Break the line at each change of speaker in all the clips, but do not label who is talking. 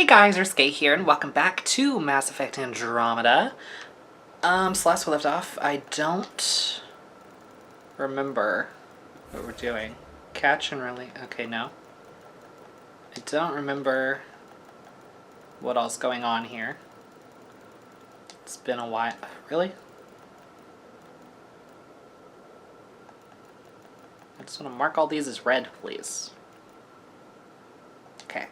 Hey guys, Skate here, and welcome back to Mass Effect Andromeda. So last we left off, I don't remember what we're doing. Catch and really... Okay, no. I don't remember what else going on here. It's been a while. Really? I just want to mark all these as red, please. Okay.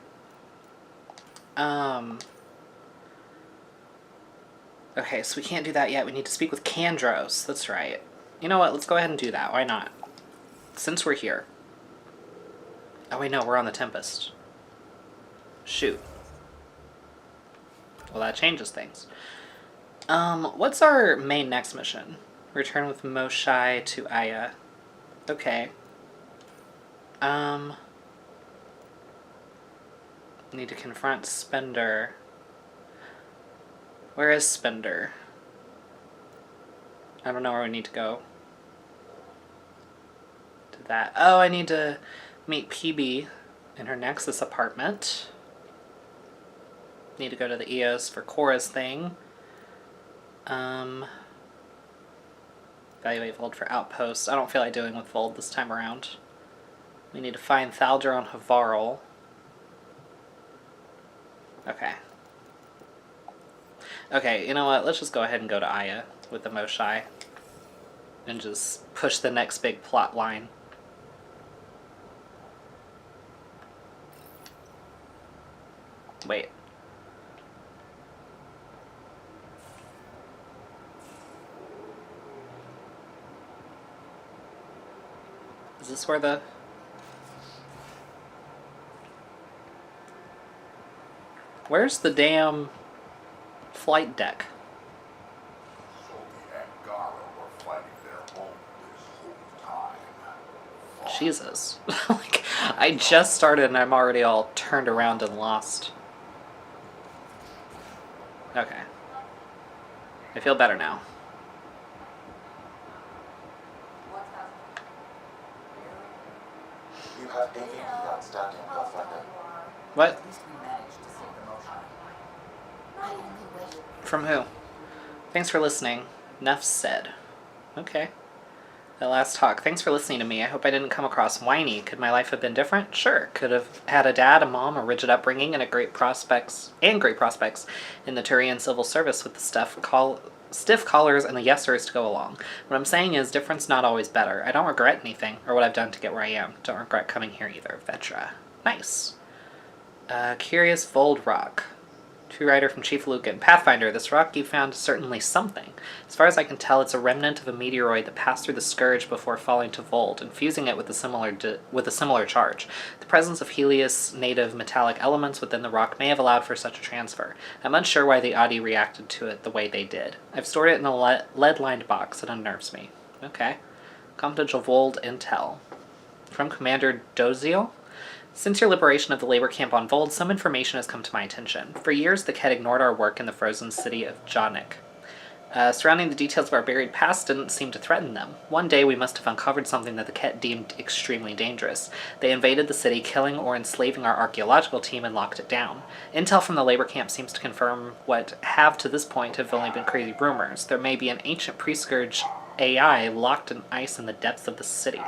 Okay, so we can't do that yet. We need to speak with Kandros. That's right. You know what? Let's go ahead and do that. Why not? Since we're here. Oh, wait, no. We're on the Tempest. Shoot. Well, that changes things. What's our main next mission? Return with Moshai to Aya. Okay. Need to confront Spender. Where is Spender? I don't know where we need to go. To that. Oh, I need to meet PB in her Nexus apartment. Need to go to the EOS for Cora's thing. Evaluate Vold for Outpost. I don't feel like doing with Vold this time around. We need to find Thalger on Havarl. Okay. Okay, you know what? Let's just go ahead and go to Aya with the Moshai. And just push the next big plot line. Wait. Is this where the... Where's the damn flight deck?
So the Angaran were fighting their own this whole time.
Jesus. Like, I just started and I'm already all turned around and lost. Okay. I feel better now.
You have AVP outstanding, Pathfinder.
What? From who? Thanks for listening. Nuff said. Okay. That last talk. Thanks for listening to me. I hope I didn't come across whiny. Could my life have been different? Sure. Could have had a dad, a mom, a rigid upbringing, and great prospects in the Turian civil service with the stiff collars and the yesers to go along. What I'm saying is, difference not always better. I don't regret anything, or what I've done to get where I am. Don't regret coming here either. Vetra. Nice. Curious Vold Rock. True Ryder from Chief Lucan. Pathfinder, this rock you found is certainly something. As far as I can tell, it's a remnant of a meteoroid that passed through the Scourge before falling to Vold, and fusing it with a similar charge. The presence of Helios native metallic elements within the rock may have allowed for such a transfer. I'm unsure why the Audi reacted to it the way they did. I've stored it in a lead-lined box. It unnerves me. Okay. Confidential Vold intel. From Commander Doziel? Since your liberation of the labor camp on Vold, some information has come to my attention. For years, the Ket ignored our work in the frozen city of Jonik. Surrounding the details of our buried past didn't seem to threaten them. One day, we must have uncovered something that the Ket deemed extremely dangerous. They invaded the city, killing or enslaving our archaeological team, and locked it down. Intel from the labor camp seems to confirm what have to this point have only been crazy rumors. There may be an ancient pre-Scourge AI locked in ice in the depths of the city.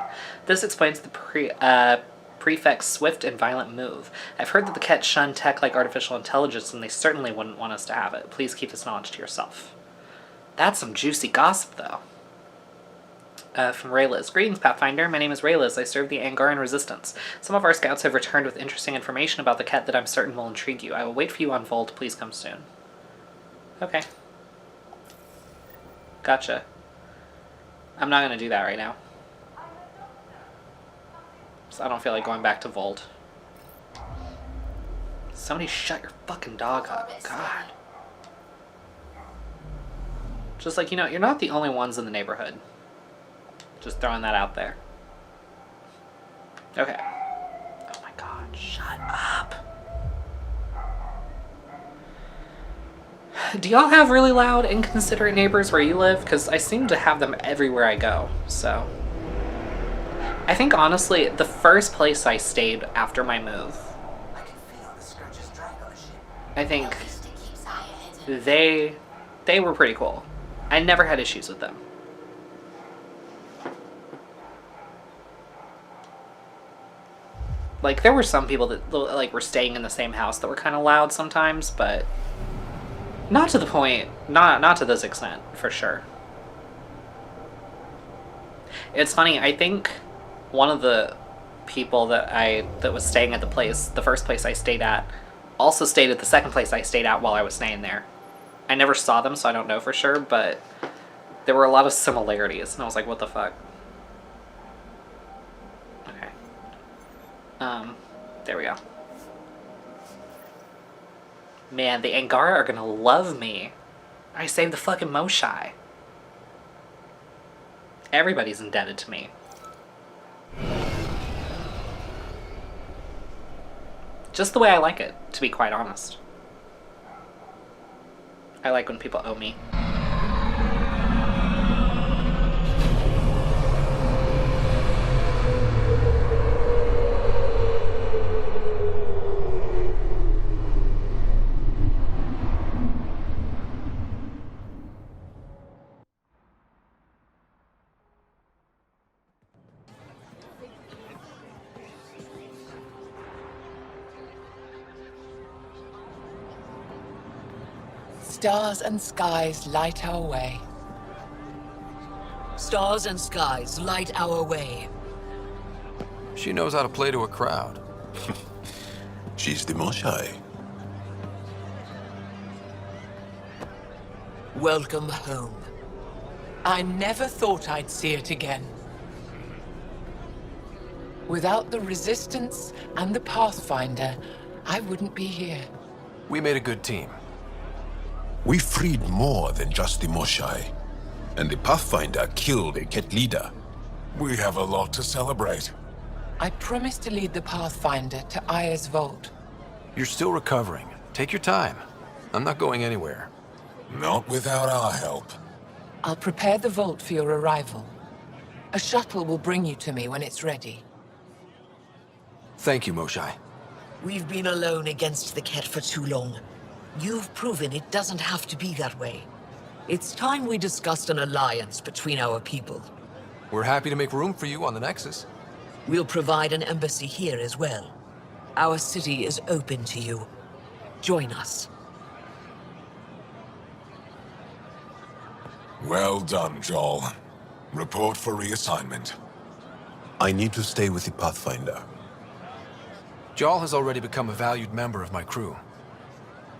This explains the Prefect's swift and violent move. I've heard that the Ket shun tech like artificial intelligence, and they certainly wouldn't want us to have it. Please keep this knowledge to yourself. That's some juicy gossip, though. From Rayliz. Greetings, Pathfinder. My name is Rayliz. I serve the Angaran Resistance. Some of our scouts have returned with interesting information about the Ket that I'm certain will intrigue you. I will wait for you on Vold. Please come soon. Okay. Gotcha. I'm not going to do that right now. I don't feel like going back to Vold. Somebody shut your fucking dog up. God. Just like, you know, you're not the only ones in the neighborhood. Just throwing that out there. Okay. Oh my god, shut up. Do y'all have really loud, inconsiderate neighbors where you live? Because I seem to have them everywhere I go, so... I think, honestly, the first place I stayed after my move...
I can feel the Scourge's drag on the ship.
I think they were pretty cool. I never had issues with them. Like, there were some people that, like, were staying in the same house that were kind of loud sometimes, but not to the point, not to this extent, for sure. It's funny, I think one of the people that was staying at the first place I stayed at, also stayed at the second place I stayed at while I was staying there. I never saw them, so I don't know for sure, but there were a lot of similarities, and I was like, what the fuck? Okay. There we go. Man, the Angara are gonna love me. I saved the fucking Moshai. Everybody's indebted to me. Just the way I like it, to be quite honest. I like when people owe me.
Stars and skies light our way.
Stars and skies light our way.
She knows how to play to a crowd.
She's the Moshai.
Welcome home.
I never thought I'd see it again. Without the Resistance and the Pathfinder, I wouldn't be here.
We made a good team.
We freed more than just the Moshai. And the Pathfinder killed a Ket leader. We have a lot to celebrate.
I promised to lead the Pathfinder to Aya's vault.
You're still recovering. Take your time. I'm not going anywhere.
Not without our help.
I'll prepare the vault for your arrival. A shuttle will bring you to me when it's ready.
Thank you, Moshai.
We've been alone against the Ket for too long. You've proven it doesn't have to be that way. It's time we discussed an alliance between our people.
We're happy to make room for you on the Nexus.
We'll provide an embassy here as well. Our city is open to you. Join us.
Well done, Joel. Report for reassignment. I need to stay with the Pathfinder.
Jarl has already become a valued member of my crew.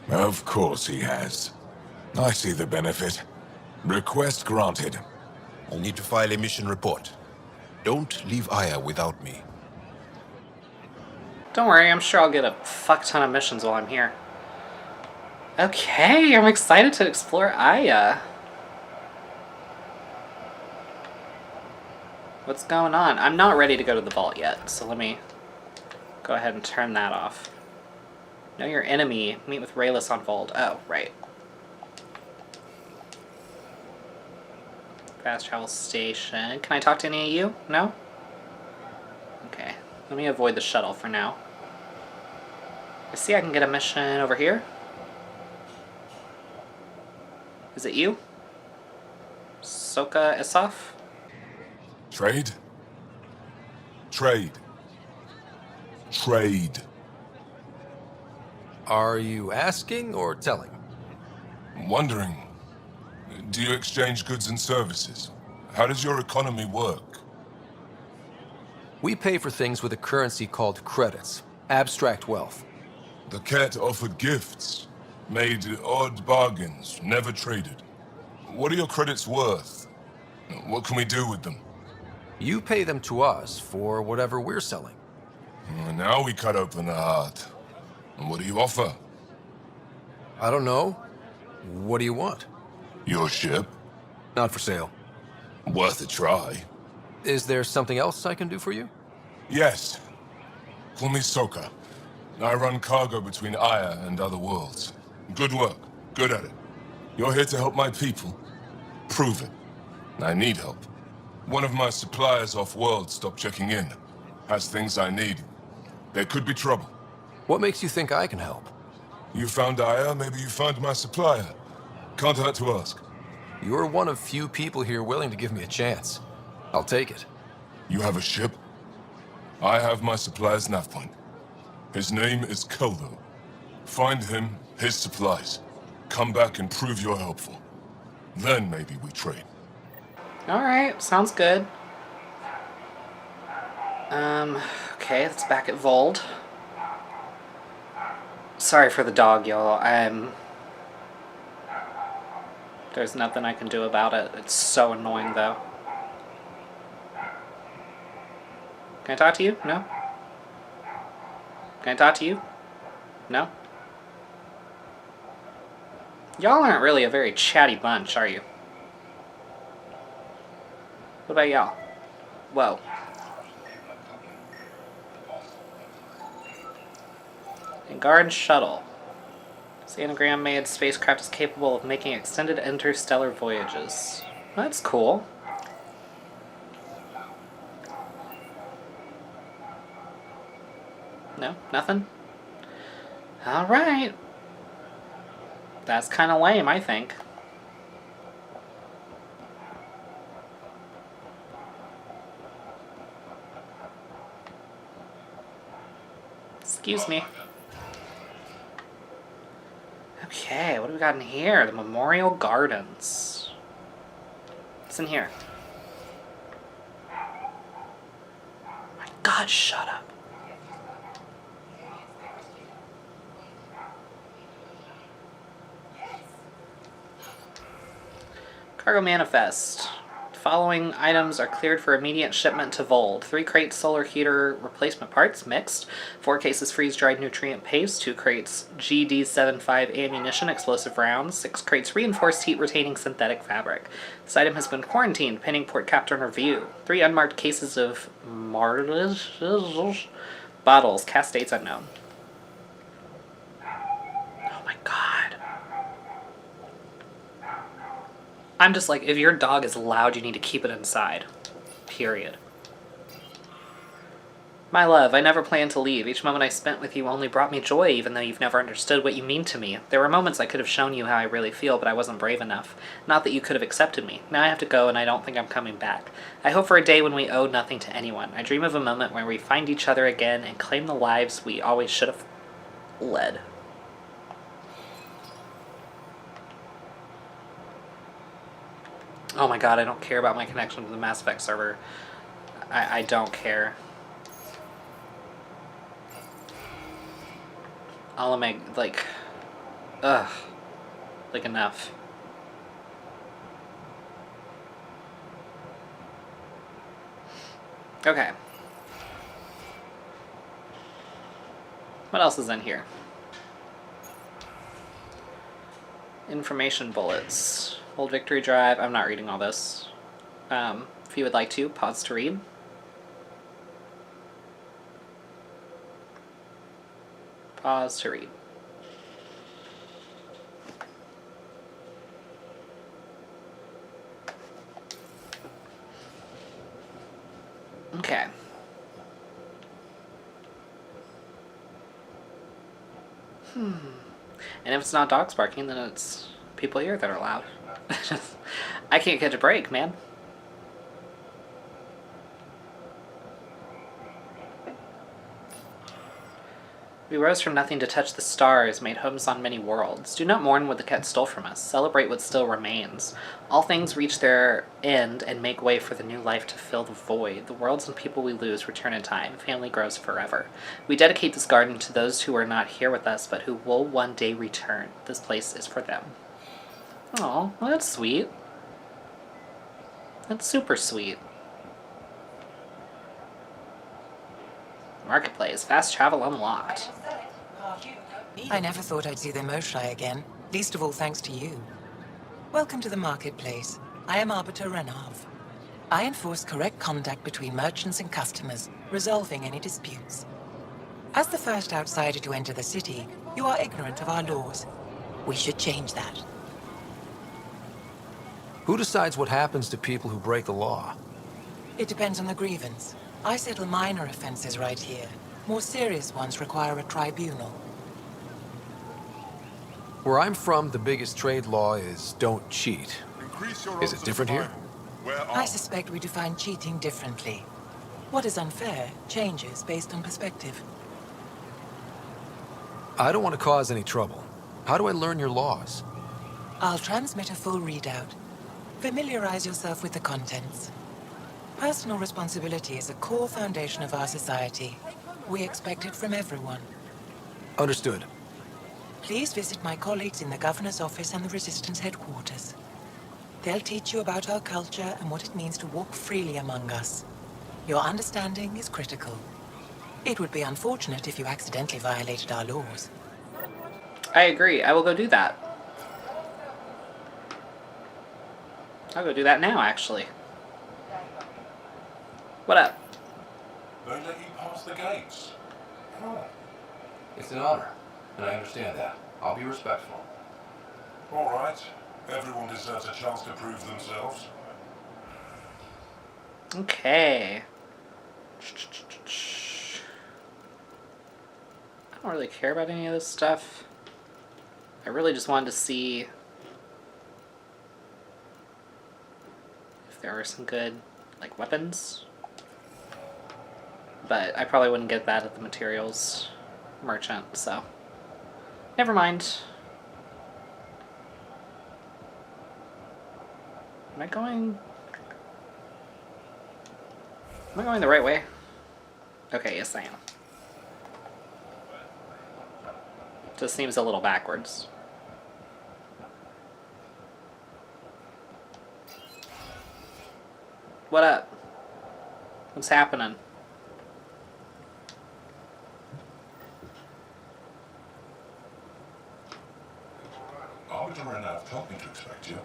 Of course he has. I see the benefit. Request granted. I'll need to file a mission report. Don't leave Aya without me.
Don't worry, I'm sure I'll get a fuck ton of missions while I'm here. Okay, I'm excited to explore Aya. What's going on? I'm not ready to go to the vault yet, so let me go ahead and turn that off. Know your enemy. Meet with Rayless on Vault. Oh, right. Fast travel station. Can I talk to any of you? No? Okay. Let me avoid the shuttle for now. I see I can get a mission over here. Is it you? Soka Isaf?
Trade? Trade. Trade.
Are you asking or telling?
Wondering, do you exchange goods and services? How does your economy work?
We pay for things with a currency called credits. Abstract wealth.
The Ket offered gifts, made odd bargains, never traded. What are your credits worth? What can we do with them?
You pay them to us for whatever we're selling.
Now we cut open the heart. And what do you offer?
I don't know. What do you want?
Your ship?
Not for sale.
Worth a try.
Is there something else I can do for you?
Yes. Call me Soka. I run cargo between Aya and other worlds. Good work. Good at it. You're here to help my people. Prove it. I need help. One of my suppliers off-world stopped checking in. Has things I need. There could be trouble.
What makes you think I can help?
You found Aya, maybe you found my supplier. Can't hurt to ask.
You're one of few people here willing to give me a chance. I'll take it.
You have a ship? I have my supplier's nav point. His name is Keldo. Find him, his supplies. Come back and prove you're helpful. Then maybe we trade.
Alright, sounds good. Okay, let's back at Vold. Sorry for the dog, y'all. There's nothing I can do about it. It's so annoying, though. Can I talk to you? No? Can I talk to you? No? Y'all aren't really a very chatty bunch, are you? What about y'all? Whoa. Angaran shuttle. This anagram-made spacecraft is capable of making extended interstellar voyages. That's cool. No? Nothing? Alright. That's kind of lame, I think. Excuse me. Okay, what do we got in here? The Memorial Gardens. What's in here? My God, shut up. Cargo manifest. Following items are cleared for immediate shipment to Vold. 3 crates solar heater replacement parts, mixed. 4 cases freeze-dried nutrient paste. 2 crates GD75 ammunition, explosive rounds. 6 crates reinforced heat-retaining synthetic fabric. This item has been quarantined, pending port captain review. 3 unmarked cases of bottles, cast dates unknown. Oh my God. I'm just like, if your dog is loud, you need to keep it inside. Period. My love, I never planned to leave. Each moment I spent with you only brought me joy, even though you've never understood what you mean to me. There were moments I could have shown you how I really feel, but I wasn't brave enough. Not that you could have accepted me. Now I have to go, and I don't think I'm coming back. I hope for a day when we owe nothing to anyone. I dream of a moment where we find each other again and claim the lives we always should have led. Oh my God, I don't care about my connection to the Mass Effect server. I don't care. I'll make, like... Ugh. Like, enough. Okay. What else is in here? Information bullets. Old Victory Drive. I'm not reading all this. If you would like to, pause to read. Pause to read. Okay. And if it's not dogs barking, then it's people here that are loud. I can't catch a break, man. We rose from nothing to touch the stars, made homes on many worlds. Do not mourn what the cat stole from us. Celebrate what still remains. All things reach their end and make way for the new life to fill the void. The worlds and people we lose return in time. Family grows forever. We dedicate this garden to those who are not here with us, but who will one day return. This place is for them. Aw, well, that's sweet. That's super sweet. Marketplace. Fast travel unlocked.
I never thought I'd see the Moshlai again, least of all thanks to you. Welcome to the marketplace. I am Arbiter Renav. I enforce correct conduct between merchants and customers, resolving any disputes. As the first outsider to enter the city, you are ignorant of our laws. We should change that.
Who decides what happens to people who break the law?
It depends on the grievance. I settle minor offenses right here. More serious ones require a tribunal.
Where I'm from, the biggest trade law is don't cheat.
Increase your
Is
odds
it different
of
here?
survival. Where
I
are
suspect we define cheating differently. What is unfair changes based on perspective.
I don't want to cause any trouble. How do I learn your laws?
I'll transmit a full readout. Familiarize yourself with the contents. Personal responsibility is a core foundation of our society. We expect it from everyone.
Understood.
Please visit my colleagues in the Governor's office and the Resistance headquarters. They'll teach you about our culture and what it means to walk freely among us. Your understanding is critical. It would be unfortunate if you accidentally violated our laws.
I agree. I will go do that. I'll go do that now, actually. What up?
they let you pass the gates? Oh,
It's an honor, and I understand that. I'll be respectful.
all right. Everyone deserves a chance to prove themselves.
Okay. I don't really care about any of this stuff. I really just wanted to see if there were some good, like, weapons. But I probably wouldn't get that at the materials merchant, so never mind. Am I going the right way? Okay, yes I am. Just seems a little backwards. What up? What's happening?
Arbiter Renav told me to expect you.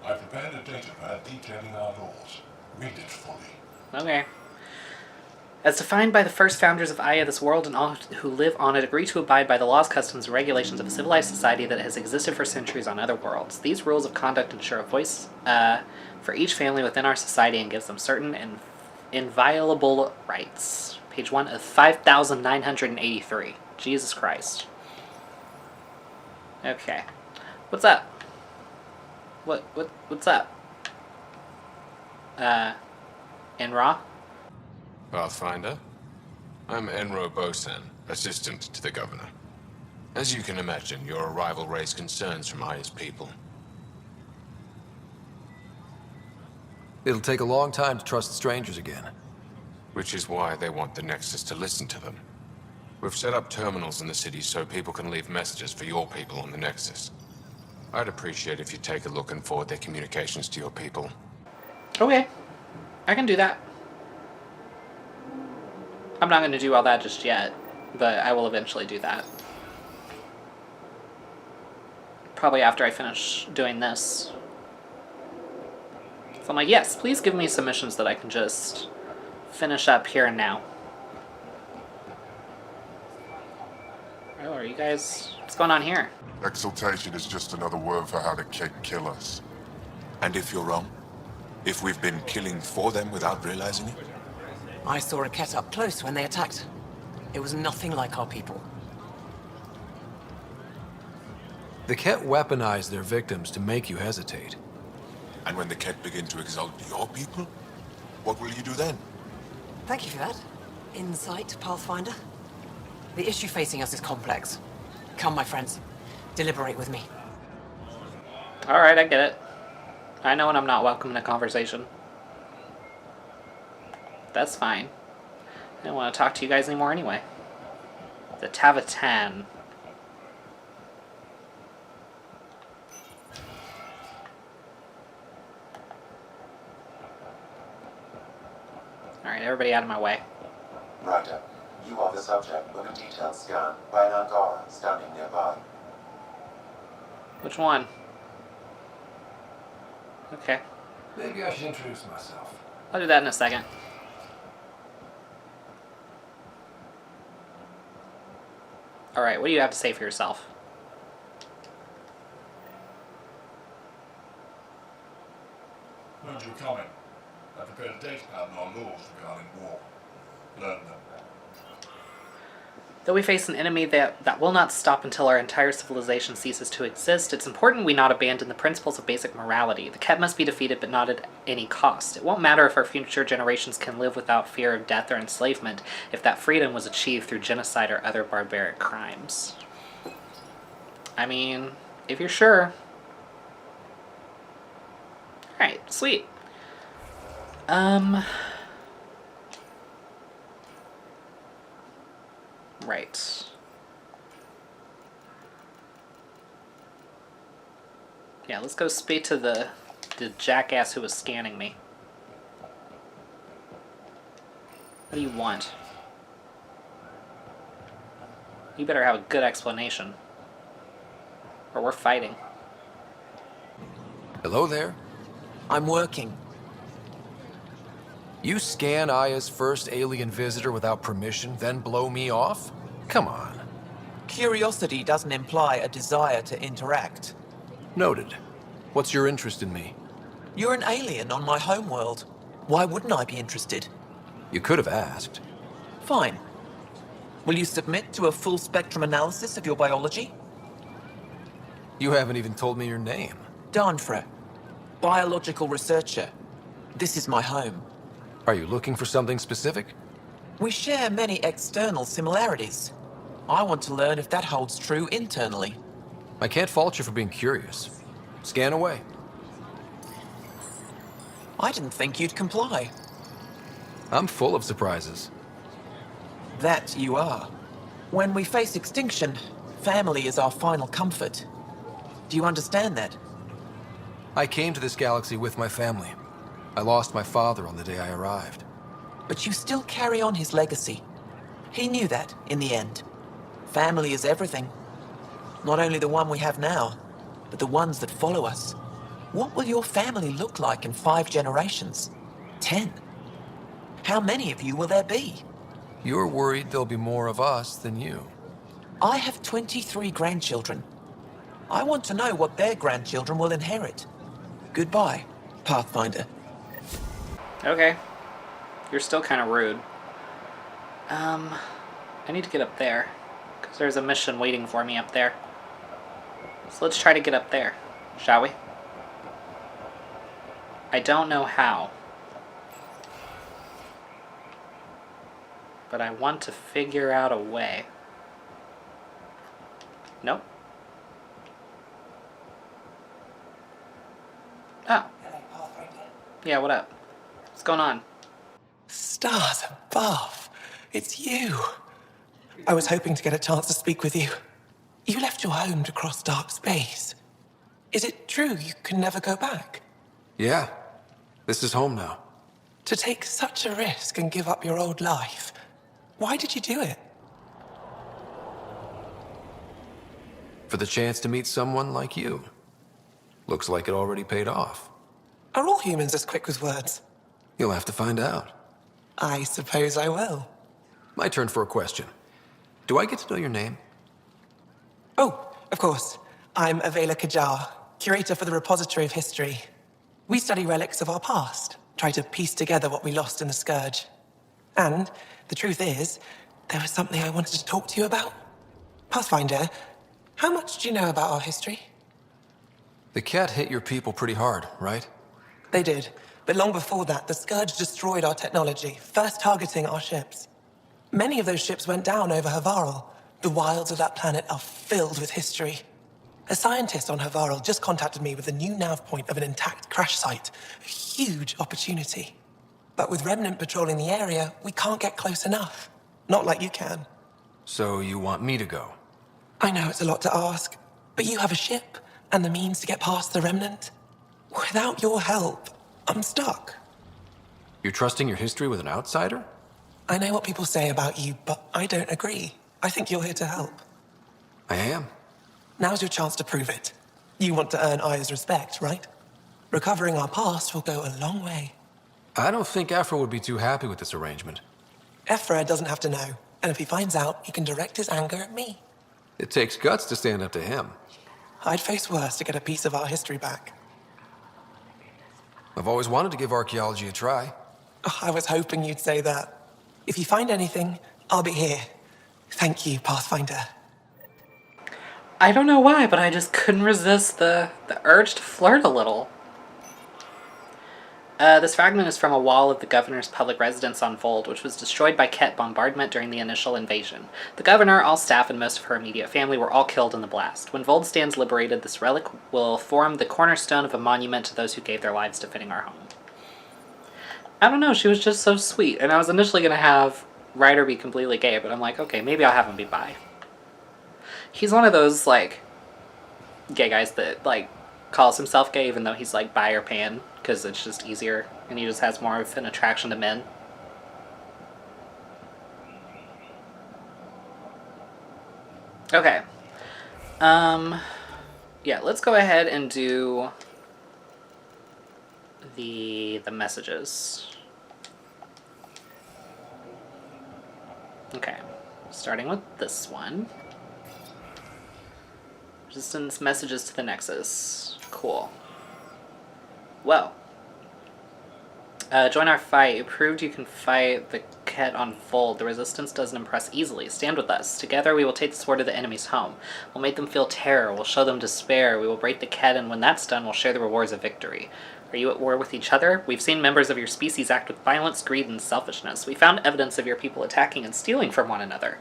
I prepared a datapad detailing our laws. Read it fully.
Okay. As defined by the first founders of Aya, this world and all who live on it agree to abide by the laws, customs, and regulations of a civilized society that has existed for centuries on other worlds. These rules of conduct ensure a voice for each family within our society and gives them certain and inviolable rights. Page 1 of 5,983. Jesus Christ. Okay. What's up? What's up? Enra?
Pathfinder, I'm Enro Bosan, assistant to the governor. As you can imagine, your arrival raised concerns from Aya's people.
It'll take a long time to trust strangers again.
Which is why they want the Nexus to listen to them. We've set up terminals in the city so people can leave messages for your people on the Nexus. I'd appreciate if you take a look and forward their communications to your people.
Okay. I can do that. I'm not going to do all that just yet, but I will eventually do that. Probably after I finish doing this. So I'm like, yes, please give me some missions that I can just finish up here and now. Oh, are you guys... What's going on here?
Exaltation is just another word for how the Kett kill us.
And if you're wrong? If we've been killing for them without realizing it?
I saw a Kett up close when they attacked. It was nothing like our people.
The Kett weaponize their victims to make you hesitate.
And when the Kett begin to exalt your people? What will you do then?
Thank you for that. Insight, Pathfinder. The issue facing us is complex. Come, my friends. Deliberate with me.
Alright, I get it. I know when I'm not welcome in a conversation. That's fine. I don't want to talk to you guys anymore anyway. The Tavatan. Alright, everybody out of my way.
Ryder, you are the subject of a detailed scan by an angaran standing nearby.
Which one? Okay.
Maybe I should introduce myself.
I'll do that in a second. Alright, what do you have to say for yourself?
Heard you were coming. I prepared a datapad on our laws regarding war. Learn them.
Though we face an enemy that will not stop until our entire civilization ceases to exist, it's important we not abandon the principles of basic morality. The Ket must be defeated, but not at any cost. It won't matter if our future generations can live without fear of death or enslavement, if that freedom was achieved through genocide or other barbaric crimes. I mean, if you're sure. Alright, sweet. Right. Yeah, let's go speak to the jackass who was scanning me. What do you want? You better have a good explanation. Or we're fighting.
Hello there.
I'm working.
You scan Aya's first alien visitor without permission, then blow me off? Come on.
Curiosity doesn't imply a desire to interact.
Noted. What's your interest in me?
You're an alien on my homeworld. Why wouldn't I be interested?
You could have asked.
Fine. Will you submit to a full spectrum analysis of your biology?
You haven't even told me your name.
Danfra. Biological researcher. This is my home.
Are you looking for something specific?
We share many external similarities. I want to learn if that holds true internally.
I can't fault you for being curious. Scan away.
I didn't think you'd comply.
I'm full of surprises.
That you are. When we face extinction, family is our final comfort. Do you understand that?
I came to this galaxy with my family. I lost my father on the day I arrived.
But you still carry on his legacy. He knew that, in the end. Family is everything. Not only the one we have now, but the ones that follow us. What will your family look like in 5 generations? 10? How many of you will there be?
You're worried there'll be more of us than you.
I have 23 grandchildren. I want to know what their grandchildren will inherit. Goodbye, Pathfinder.
Okay. You're still kind of rude. I need to get up there, because there's a mission waiting for me up there. So let's try to get up there, shall we? I don't know how. But I want to figure out a way. Nope. Oh. Yeah, what up? What's going on?
Stars above. It's you. I was hoping to get a chance to speak with you. You left your home to cross dark space. Is it true you can never go back?
Yeah. This is home now.
To take such a risk and give up your old life, why did you do it?
For the chance to meet someone like you. Looks like it already paid off.
Are all humans as quick with words?
You'll have to find out.
I suppose I will.
My turn for a question. Do I get to know your name?
Oh, of course. I'm Avela Kajar, curator for the Repository of History. We study relics of our past, try to piece together what we lost in the Scourge. And the truth is, there was something I wanted to talk to you about. Pathfinder, how much do you know about our history?
The cat hit your people pretty hard, right?
They did, but long before that, the Scourge destroyed our technology, first targeting our ships. Many of those ships went down over Havarl. The wilds of that planet are filled with history. A scientist on Havarl just contacted me with a new nav point of an intact crash site. A huge opportunity. But with Remnant patrolling the area, we can't get close enough. Not like you can.
So you want me to go?
I know it's a lot to ask, but you have a ship and the means to get past the Remnant. Without your help, I'm stuck.
You're trusting your history with an outsider?
I know what people say about you, but I don't agree. I think you're here to help.
I am.
Now's your chance to prove it. You want to earn Aya's respect, right? Recovering our past will go a long way.
I don't think Afra would be too happy with this arrangement.
Ephra doesn't have to know, and if he finds out, he can direct his anger at me.
It takes guts to stand up to him.
I'd face worse to get a piece of our history back.
I've always wanted to give archaeology a try.
Oh, I was hoping you'd say that. If you find anything, I'll be here. Thank you, Pathfinder.
I don't know why, but I just couldn't resist the urge to flirt a little. This fragment is from a wall of the governor's public residence on Vold, which was destroyed by Ket bombardment during the initial invasion. The governor, all staff, and most of her immediate family were all killed in the blast. When Vold stands liberated, this relic will form the cornerstone of a monument to those who gave their lives defending our home. I don't know, she was just so sweet, and I was initially going to have Ryder be completely gay, but I'm like, okay, maybe I'll have him be bi. He's one of those, like, gay guys that, like, calls himself gay even though he's, like, bi or pan, because it's just easier, and he just has more of an attraction to men. Okay. Yeah, let's go ahead and do the messages. Okay, starting with this one. Resistance messages to the Nexus. Cool. Well. Join our fight. You proved you can fight the Ket on Fold. The Resistance doesn't impress easily. Stand with us. Together we will take the sword to the enemy's home. We'll make them feel terror. We'll show them despair. We will break the Ket, and when that's done, we'll share the rewards of victory. Are you at war with each other? We've seen members of your species act with violence, greed, and selfishness. We found evidence of your people attacking and stealing from one another.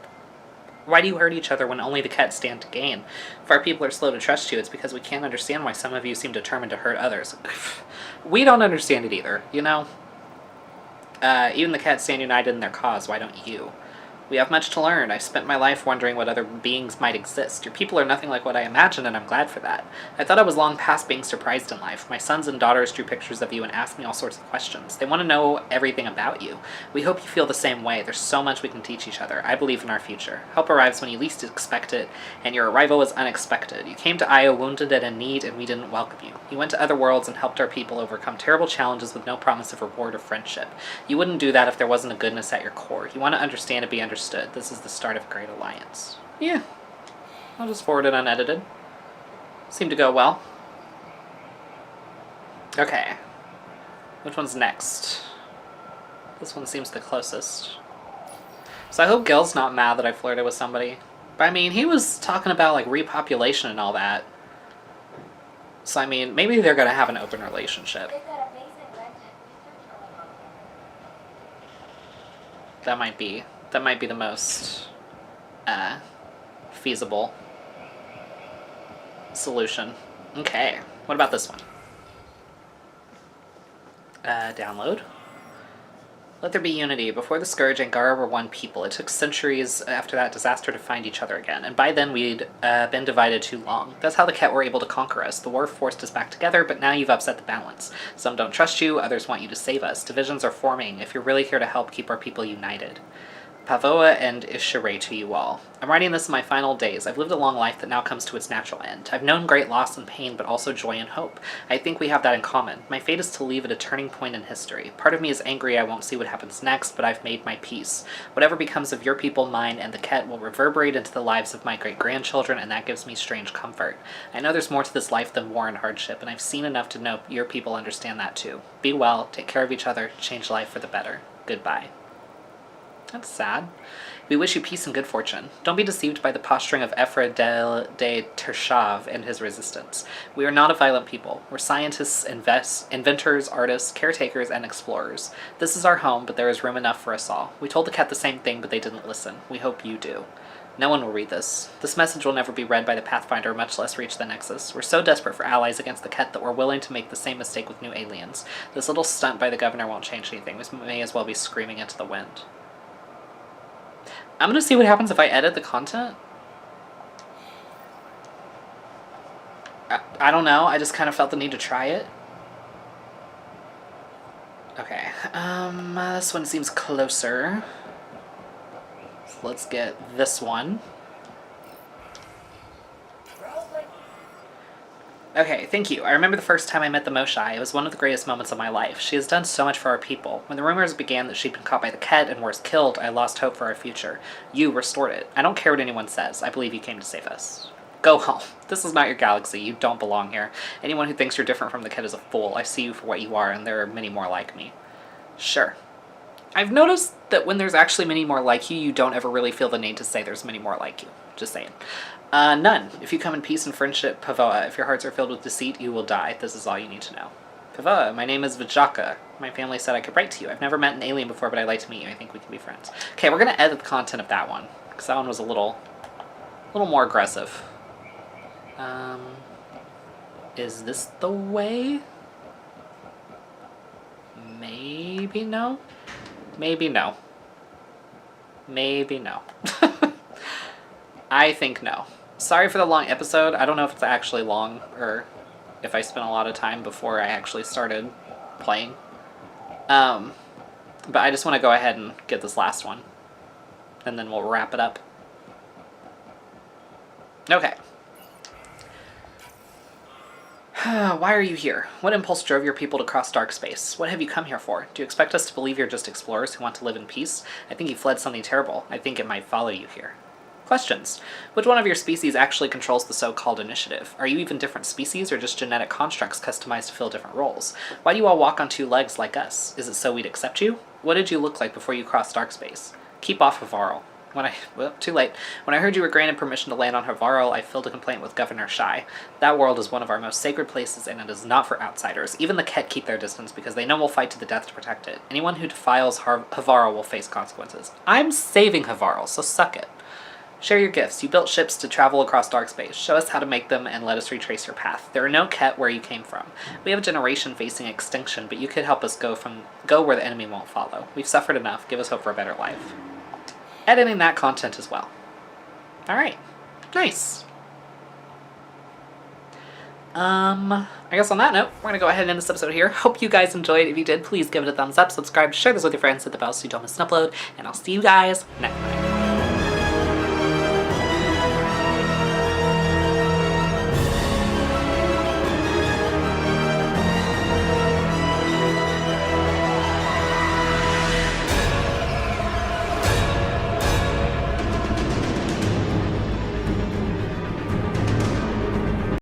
Why do you hurt each other when only the Ket stand to gain? If our people are slow to trust you, it's because we can't understand why some of you seem determined to hurt others. We don't understand it either, you know? Even the Ket stand united in their cause, why don't you? We have much to learn. I've spent my life wondering what other beings might exist. Your people are nothing like what I imagined, and I'm glad for that. I thought I was long past being surprised in life. My sons and daughters drew pictures of you and asked me all sorts of questions. They want to know everything about you. We hope you feel the same way. There's so much we can teach each other. I believe in our future. Help arrives when you least expect it, and your arrival was unexpected. You came to Io wounded and in need, and we didn't welcome you. You went to other worlds and helped our people overcome terrible challenges with no promise of reward or friendship. You wouldn't do that if there wasn't a goodness at your core. You want to understand and be understood. This is the start of a great alliance. Yeah. I'll just forward it unedited. Seemed to go well. Okay. Which one's next? This one seems the closest. So I hope Gil's not mad that I flirted with somebody. But I mean, he was talking about like repopulation and all that. So I mean, maybe they're gonna have an open relationship. That might be the most feasible solution. Okay, what about this one? Download. Let there be unity. Before the Scourge, Angara were one people. It took centuries after that disaster to find each other again, and by then we'd been divided too long. That's how the Ket were able to conquer us. The war forced us back together, but now you've upset the balance. Some don't trust you, others want you to save us. Divisions are forming. If you're really here to help keep our people united. Pavoa and Ishere to you all. I'm writing this in my final days. I've lived a long life that now comes to its natural end. I've known great loss and pain, but also joy and hope. I think we have that in common. My fate is to leave at a turning point in history. Part of me is angry I won't see what happens next, but I've made my peace. Whatever becomes of your people, mine, and the Ket will reverberate into the lives of my great-grandchildren, and that gives me strange comfort. I know there's more to this life than war and hardship, and I've seen enough to know your people understand that too. Be well, take care of each other, change life for the better. Goodbye. That's sad. We wish you peace and good fortune. Don't be deceived by the posturing of Ephra de Tershav and his resistance. We are not a violent people. We're scientists, inventors, artists, caretakers, and explorers. This is our home, but there is room enough for us all. We told the Ket the same thing, but they didn't listen. We hope you do. No one will read this. This message will never be read by the Pathfinder, much less reach the Nexus. We're so desperate for allies against the Ket that we're willing to make the same mistake with new aliens. This little stunt by the governor won't change anything. We may as well be screaming into the wind. I'm gonna see what happens if I edit the content. I don't know, I just kind of felt the need to try it. Okay, this one seems closer. So let's get this one. Okay, thank you. I remember the first time I met the Moshai. It was one of the greatest moments of my life. She has done so much for our people. When the rumors began that she'd been caught by the Ket and worse killed, I lost hope for our future. You restored it. I don't care what anyone says. I believe you came to save us. Go home. This is not your galaxy. You don't belong here. Anyone who thinks you're different from the Ket is a fool. I see you for what you are, and there are many more like me. Sure. I've noticed that when there's actually many more like you, you don't ever really feel the need to say there's many more like you. Just saying. None. If you come in peace and friendship, Pavoa. If your hearts are filled with deceit, you will die. This is all you need to know. Pavoa, my name is Vajaka. My family said I could write to you. I've never met an alien before, but I'd like to meet you. I think we can be friends. Okay, we're going to edit the content of that one, because that one was a little more aggressive. Is this the way? Maybe no? Maybe no. Maybe no. I think no. Sorry for the long episode. I don't know if it's actually long or if I spent a lot of time before I actually started playing. But I just want to go ahead and get this last one. And then we'll wrap it up. Okay. Why are you here? What impulse drove your people to cross dark space? What have you come here for? Do you expect us to believe you're just explorers who want to live in peace? I think you fled something terrible. I think it might follow you here. Questions. Which one of your species actually controls the so-called initiative? Are you even different species or just genetic constructs customized to fill different roles? Why do you all walk on two legs like us? Is it so we'd accept you? What did you look like before you crossed dark space? Keep off of Varl. Well, too late. When I heard you were granted permission to land on Havarl, I filed a complaint with Governor Shai. That world is one of our most sacred places, and it is not for outsiders. Even the Ket keep their distance because they know we'll fight to the death to protect it. Anyone who defiles Havarl will face consequences. I'm saving Havarl, so suck it. Share your gifts. You built ships to travel across dark space. Show us how to make them and let us retrace your path. There are no Ket where you came from. We have a generation facing extinction, but you could help us go where the enemy won't follow. We've suffered enough. Give us hope for a better life. Editing that content as well. Alright. Nice. I guess on that note, we're going to go ahead and end this episode here. Hope you guys enjoyed. If you did, please give it a thumbs up, subscribe, share this with your friends, hit the bell so you don't miss an upload, and I'll see you guys next time.